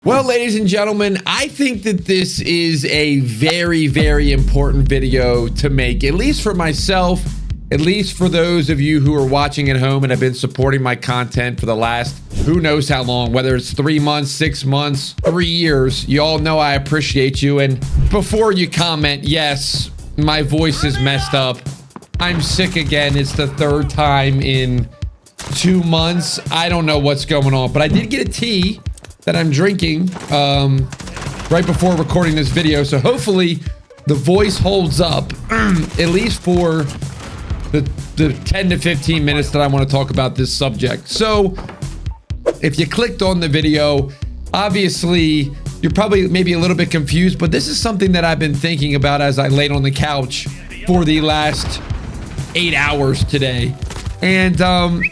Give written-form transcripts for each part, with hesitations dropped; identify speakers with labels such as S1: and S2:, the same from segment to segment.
S1: Well, ladies and gentlemen, I think that this is a very, very important video to make, at least for myself, at least for those of you who are watching at home and have been supporting my content for the last who knows how long, whether it's 3 months, 6 months, 3 years. You all know I appreciate you. And before you comment, yes, my voice is messed up. I'm sick again. It's the third time in 2 months. I don't know what's going on, but I did get a tea that I'm drinking right before recording this video, so hopefully the voice holds up at least for the 10 to 15 minutes that I want to talk about this subject. So if you clicked on the video, obviously you're probably maybe a little bit confused, but this is something that I've been thinking about as I laid on the couch for the last 8 hours today. And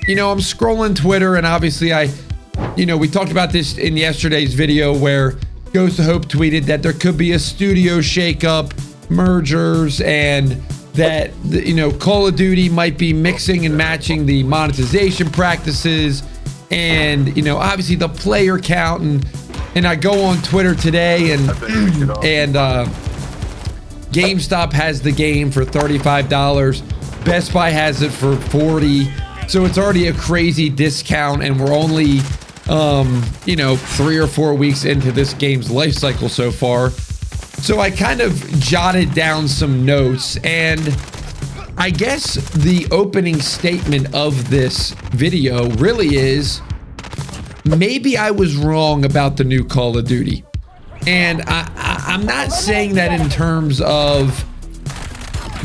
S1: you know, I'm scrolling Twitter, and obviously we talked about this in yesterday's video where Ghost of Hope tweeted that there could be a studio shakeup, mergers, and that, Call of Duty might be mixing and matching the monetization practices and, obviously the player count. And I go on Twitter today and GameStop has the game for $35. Best Buy has it for $40. So it's already a crazy discount, and we're only 3 or 4 weeks into this game's life cycle so far. So I kind of jotted down some notes, and I guess the opening statement of this video really is, maybe I was wrong about the new Call of Duty. And I'm not saying that in terms of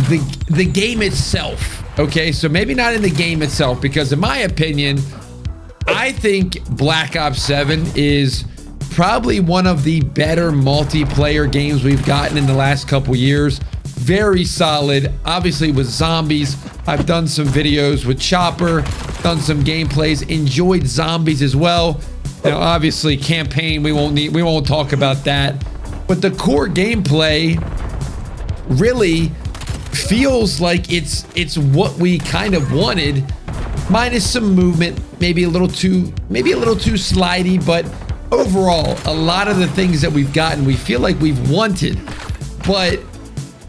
S1: the game itself. Okay, so maybe not in the game itself, because in my opinion, I think Black Ops 7 is probably one of the better multiplayer games we've gotten in the last couple years. Very solid, obviously with zombies. I've done some videos with Chopper, done some gameplays, enjoyed zombies as well. Now, obviously campaign, we won't talk about that. But the core gameplay really feels like it's what we kind of wanted, minus some movement, maybe a little too slidey, but overall a lot of the things that we've gotten we feel like we've wanted. But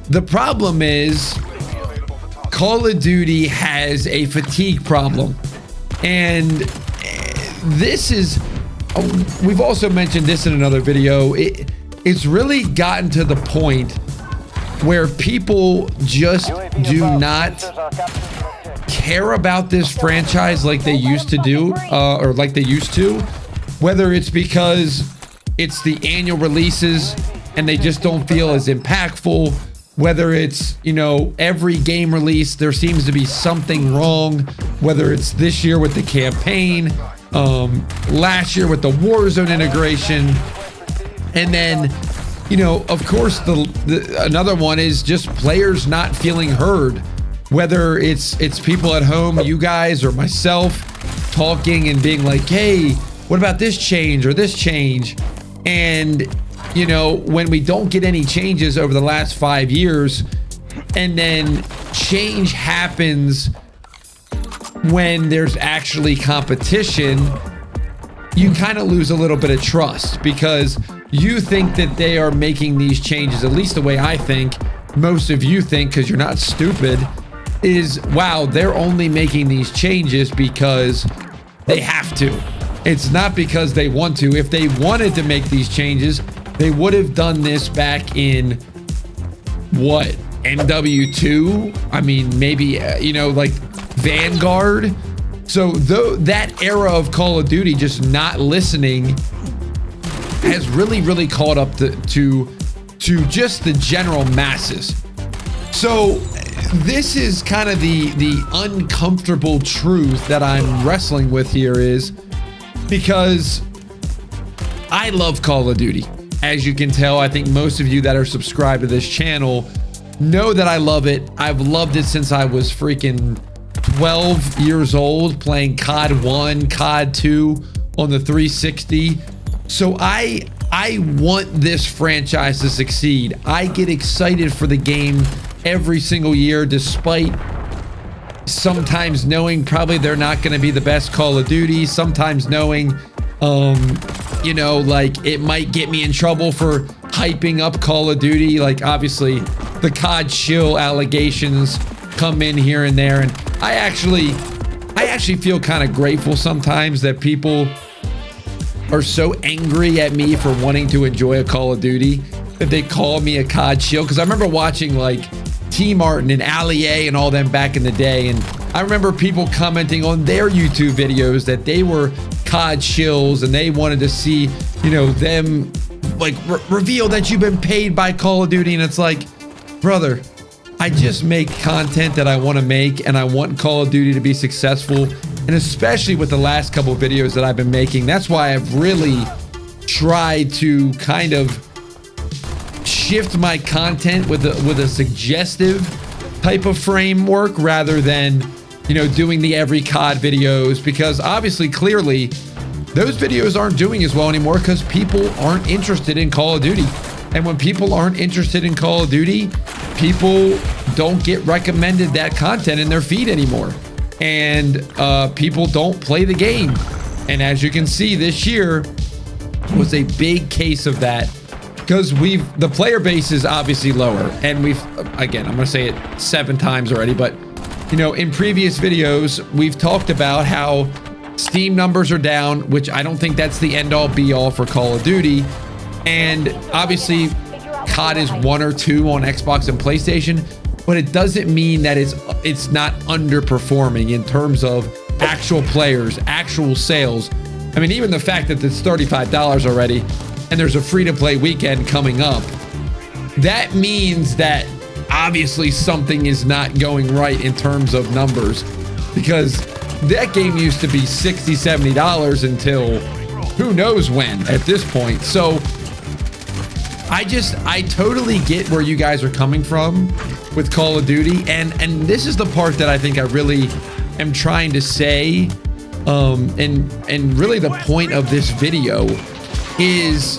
S1: the problem is Call of Duty has a fatigue problem, and this is, we've also mentioned this in another video, it's really gotten to the point where people just do not care about this franchise like they used to do, whether it's because it's the annual releases and they just don't feel as impactful, whether it's, every game release there seems to be something wrong, whether it's this year with the campaign, last year with the Warzone integration, and then of course, another one is just players not feeling heard. Whether it's people at home, you guys or myself, talking and being like, hey, what about this change or this change? And, when we don't get any changes over the last 5 years, and then change happens when there's actually competition, you kind of lose a little bit of trust, because you think that they are making these changes, at least the way I think, most of you think, because you're not stupid, is, wow, they're only making these changes because they have to. It's not because they want to. If they wanted to make these changes, they would have done this back in, what, MW2? I mean, maybe, like Vanguard. So that era of Call of Duty just not listening has really caught up to just the general masses. So this is kind of the uncomfortable truth that I'm wrestling with here, is because I love Call of Duty. As you can tell, I think most of you that are subscribed to this channel know that I love it. I've loved it since I was freaking 12 years old, playing COD 1, COD 2 on the 360. So I want this franchise to succeed. I get excited for the game every single year, despite sometimes knowing probably they're not going to be the best Call of Duty, sometimes knowing You know, like it might get me in trouble for hyping up Call of Duty. Like obviously the COD shill allegations come in here and there, and I actually feel kind of grateful sometimes that people are so angry at me for wanting to enjoy a Call of Duty that they call me a COD shill. Because I remember watching like T Martin and Ali A and all them back in the day, and I remember people commenting on their YouTube videos that they were COD shills and they wanted to see, you know, them like reveal that you've been paid by Call of Duty. And it's like, brother, I just make content that I want to make, and I want Call of Duty to be successful. And especially with the last couple of videos that I've been making, that's why I've really tried to kind of shift my content with a suggestive type of framework rather than, you know, doing the every COD videos, because obviously clearly those videos aren't doing as well anymore because people aren't interested in Call of Duty. And when people aren't interested in Call of Duty, people don't get recommended that content in their feed anymore. And people don't play the game. And as you can see, this year was a big case of that, because the player base is obviously lower. And again, I'm gonna say it 7 times already, but you know, in previous videos, we've talked about how Steam numbers are down, which I don't think that's the end all be all for Call of Duty. And obviously COD is 1 or 2 on Xbox and PlayStation, but it doesn't mean that it's not underperforming in terms of actual players, actual sales. I mean, even the fact that it's $35 already and there's a free-to-play weekend coming up, that means that obviously something is not going right in terms of numbers, because that game used to be $60, $70 until who knows when at this point. So I totally get where you guys are coming from with Call of Duty, and this is the part that I think I really am trying to say, and really the point of this video is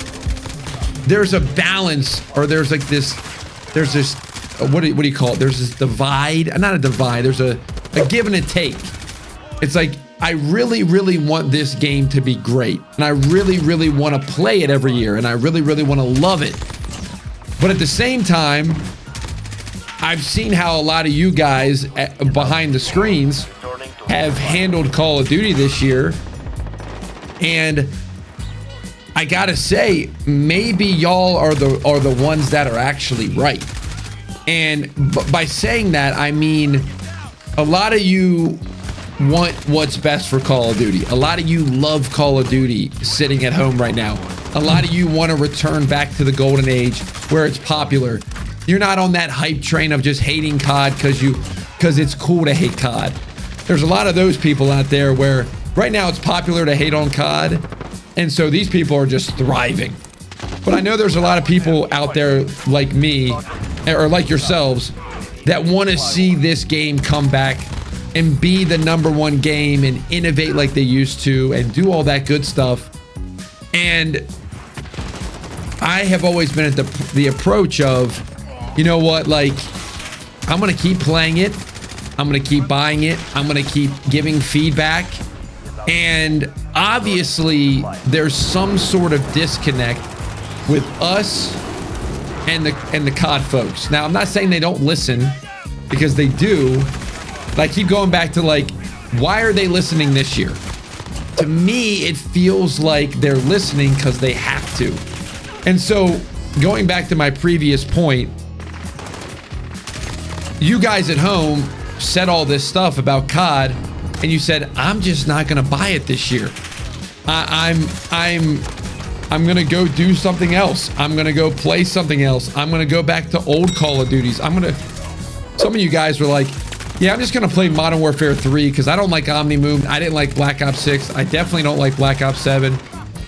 S1: there's a balance, or there's this what do you call it? There's this divide, not a divide, there's a give and a take. It's like, I really, really want this game to be great, and I really, really want to play it every year, and I really, really want to love it. But at the same time, I've seen how a lot of you guys behind the screens have handled Call of Duty this year, and I gotta say, maybe y'all are the ones that are actually right. And by saying that, I mean a lot of you want what's best for Call of Duty. A lot of you love Call of Duty sitting at home right now. A lot of you want to return back to the golden age where it's popular. You're not on that hype train of just hating COD because it's cool to hate COD. There's a lot of those people out there where right now it's popular to hate on COD, and so these people are just thriving. But I know there's a lot of people out there like me, or like yourselves, that want to see this game come back and be the #1 game and innovate like they used to and do all that good stuff. And I have always been at the approach of, you know what, like, I'm gonna keep playing it, I'm gonna keep buying it, I'm gonna keep giving feedback. And obviously there's some sort of disconnect with us and the COD folks. Now, I'm not saying they don't listen, because they do. But I keep going back to, like, why are they listening this year? To me, it feels like they're listening because they have to. And so, going back to my previous point, you guys at home said all this stuff about COD, and you said, I'm just not gonna buy it this year. I'm gonna go do something else. I'm gonna go play something else. I'm gonna go back to old Call of Duties. Some of you guys were like, yeah, I'm just gonna play Modern Warfare 3 because I don't like Omni Movement. I didn't like Black Ops 6. I definitely don't like Black Ops 7.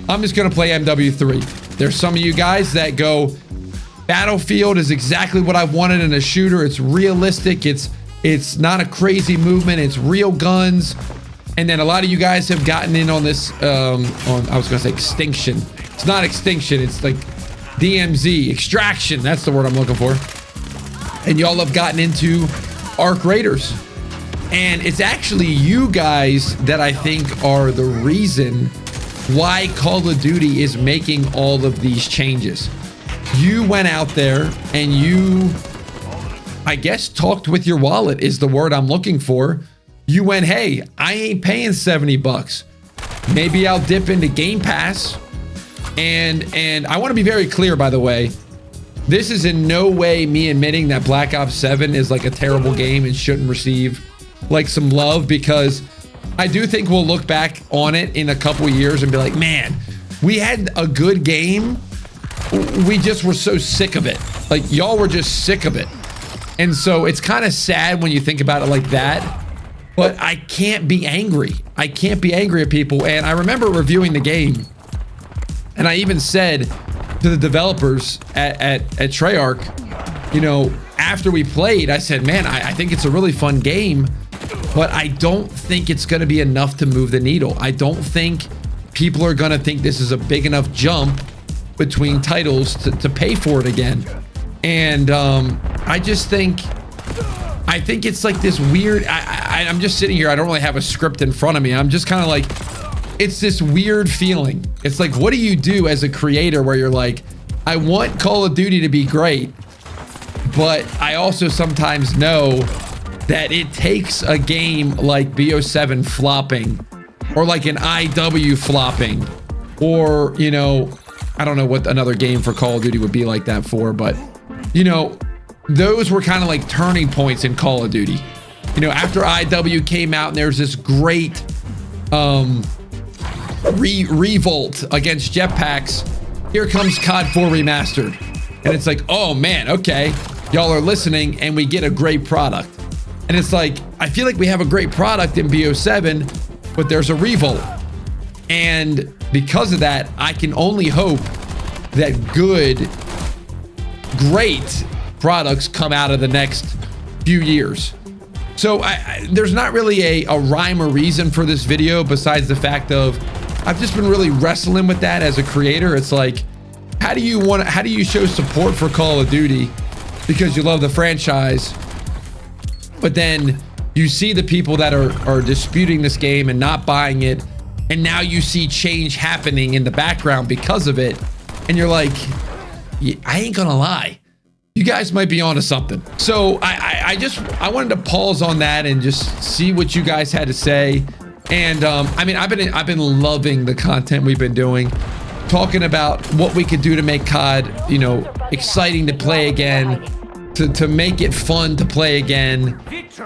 S1: I'm just gonna play MW3. There's some of you guys that go, Battlefield is exactly what I wanted in a shooter. It's realistic. It's not a crazy movement. It's real guns. And then a lot of you guys have gotten in on this, I was gonna say Extinction. It's not Extinction, it's like DMZ, Extraction, that's the word I'm looking for. And y'all have gotten into Arc Raiders. And it's actually you guys that I think are the reason why Call of Duty is making all of these changes. You went out there and you, I guess, talked with your wallet is the word I'm looking for. You went, hey, I ain't paying 70 bucks. Maybe I'll dip into Game Pass. And I want to be very clear, by the way, this is in no way me admitting that Black Ops 7 is like a terrible game and shouldn't receive like some love, because I do think we'll look back on it in a couple years and be like, man, we had a good game. We just were so sick of it. Like, y'all were just sick of it. And so it's kind of sad when you think about it like that. But I can't be angry. I can't be angry at people. And I remember reviewing the game, and I even said to the developers at Treyarch, you know, after we played, I said, man, I think it's a really fun game, but I don't think it's going to be enough to move the needle. I don't think people are going to think this is a big enough jump between titles to pay for it again. And I just think, it's like this weird, I'm just sitting here, I don't really have a script in front of me. I'm just kind of like, it's this weird feeling. It's like, what do you do as a creator where you're like, I want Call of Duty to be great, but I also sometimes know that it takes a game like BO7 flopping, or like an IW flopping, or, you know, I don't know what another game for Call of Duty would be like that for, but, you know, those were kind of like turning points in Call of Duty. You know, after IW came out and there's this great revolt against jetpacks, here comes COD 4 Remastered. And it's like, oh man, okay, y'all are listening and we get a great product. And it's like, I feel like we have a great product in BO7, but there's a revolt. And because of that, I can only hope that good, great products come out of the next few years. So there's not really a rhyme or reason for this video besides the fact of I've just been really wrestling with that as a creator. It's like, how do you show support for Call of Duty because you love the franchise, but then you see the people that are disputing this game and not buying it, and now you see change happening in the background because of it, and you're like, I ain't gonna lie, you guys might be onto something. So I wanted to pause on that and just see what you guys had to say. And I mean, I've been loving the content we've been doing, talking about what we could do to make COD, you know, exciting to play again, to make it fun to play again.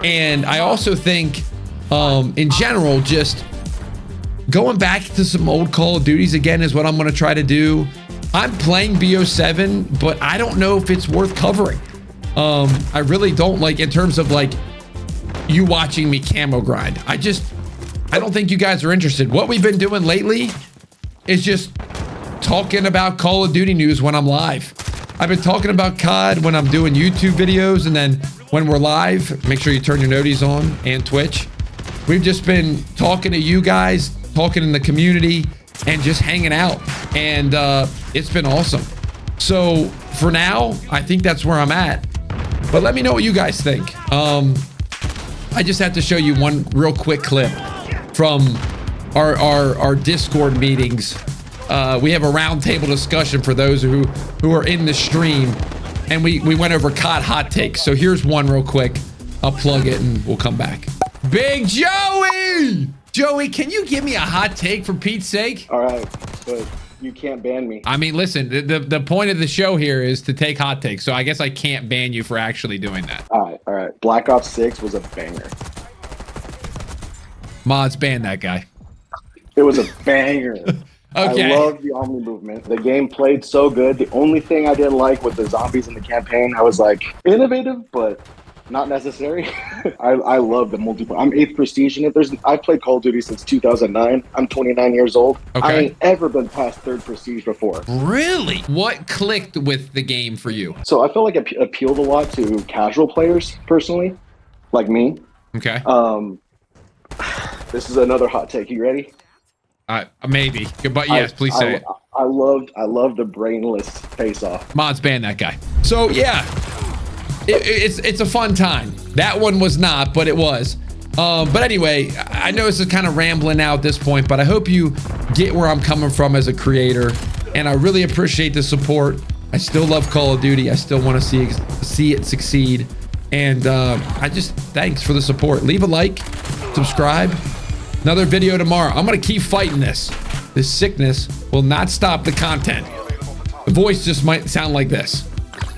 S1: And I also think, in general, just going back to some old Call of Duties again is what I'm going to try to do. I'm playing BO7, but I don't know if it's worth covering. I really don't, like, in terms of like you watching me camo grind. I don't think you guys are interested. What we've been doing lately is just talking about Call of Duty news when I'm live. I've been talking about COD when I'm doing YouTube videos, and then when we're live, make sure you turn your noties on, and Twitch. We've just been talking to you guys, talking in the community, and just hanging out. And it's been awesome. So for now, I think that's where I'm at. But let me know what you guys think. I just have to show you one real quick clip from our Discord meetings. We have a roundtable discussion for those who are in the stream, and we went over COD hot takes. So here's one real quick. I'll plug it and we'll come back. Big Joey! Joey, can you give me a hot take for Pete's sake?
S2: All right, but you can't ban me.
S1: I mean, listen, the point of the show here is to take hot takes, so I guess I can't ban you for actually doing that.
S2: All right. Black Ops 6 was a banger.
S1: Mods, ban that guy.
S2: It was a banger.
S1: Okay.
S2: I love the Omni movement. The game played so good. The only thing I didn't like was the zombies in the campaign. I was like, innovative, but not necessary. I love the multiplayer. I'm 8th Prestige in it. I've played Call of Duty since 2009. I'm 29 years old.
S1: Okay.
S2: I ain't ever been past 3rd Prestige before.
S1: Really? What clicked with the game for you?
S2: So I felt like it appealed a lot to casual players, personally, like me.
S1: Okay.
S2: This is another hot take. You ready?
S1: Maybe, but yes, please say it.
S2: I loved the brainless face-off.
S1: Mods, ban that guy. So yeah, it's a fun time. That one was not, but it was. But anyway, I know this is kind of rambling now at this point, but I hope you get where I'm coming from as a creator. And I really appreciate the support. I still love Call of Duty. I still want to see it succeed. And I just, thanks for the support. Leave a like, subscribe. Another video tomorrow. I'm going to keep fighting this. This sickness will not stop the content. The voice just might sound like this.